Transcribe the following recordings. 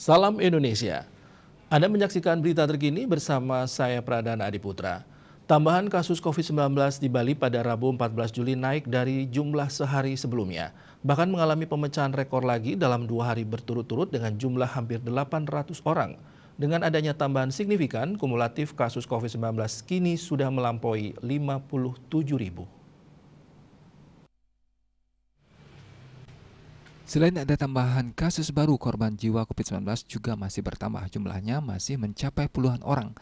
Salam Indonesia. Anda menyaksikan berita terkini bersama saya Pradana Adiputra. Tambahan kasus COVID-19 di Bali pada Rabu 14 Juli naik dari jumlah sehari sebelumnya. Bahkan mengalami pemecahan rekor lagi dalam 2 hari berturut-turut dengan jumlah hampir 800 orang. Dengan adanya tambahan signifikan, kumulatif kasus COVID-19 kini sudah melampaui 57.000. Selain ada tambahan kasus baru, korban jiwa COVID-19 juga masih bertambah. Jumlahnya masih mencapai puluhan orang.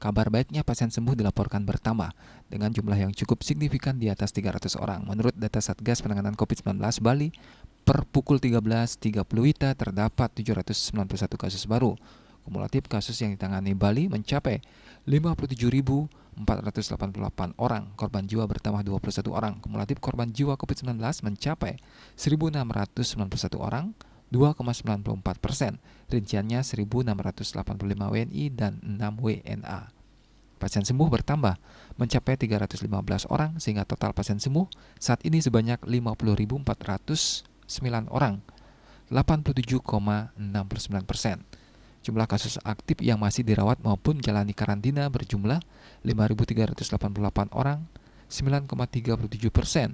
Kabar baiknya pasien sembuh dilaporkan bertambah dengan jumlah yang cukup signifikan di atas 300 orang. Menurut data Satgas Penanganan COVID-19 Bali, per pukul 13.30 WITA terdapat 791 kasus baru. Kumulatif kasus yang ditangani Bali mencapai 57.488 orang. Korban jiwa bertambah 21 orang. Kumulatif korban jiwa COVID-19 mencapai 1.691 orang, 2,94%. Rinciannya 1.685 WNI dan 6 WNA. Pasien sembuh bertambah mencapai 315 orang sehingga total pasien sembuh saat ini sebanyak 50.409 orang, 87,69%. Jumlah kasus aktif yang masih dirawat maupun jalani karantina berjumlah 5.388 orang, 9,37%.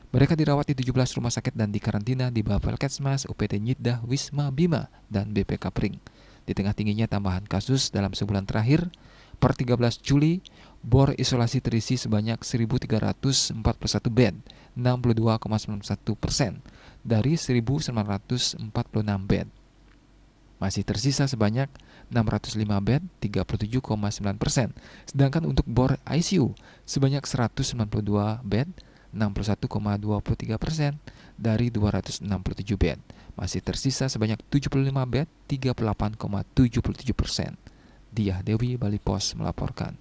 Mereka dirawat di 17 rumah sakit dan di karantina di Bapelkesmas, UPT Nyidah, Wisma Bima, dan BP Kapring. Di tengah tingginya tambahan kasus dalam sebulan terakhir, per 13 Juli, bor isolasi terisi sebanyak 1.341 bed, 62,91% dari 1.946 bed. Masih tersisa sebanyak 605 bed, 37,9%. Sedangkan untuk bor ICU sebanyak 192 bed, 61,23% dari 267 bed. Masih tersisa sebanyak 75 bed, 38,77%. Diah Dewi, Bali Pos melaporkan.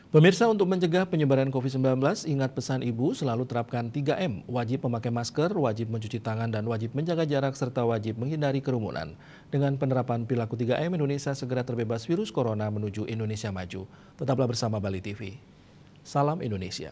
Pemirsa, untuk mencegah penyebaran COVID-19, ingat pesan Ibu, selalu terapkan 3M, wajib memakai masker, wajib mencuci tangan, dan wajib menjaga jarak, serta wajib menghindari kerumunan. Dengan penerapan perilaku 3M, Indonesia segera terbebas virus corona menuju Indonesia maju. Tetaplah bersama Bali TV. Salam Indonesia.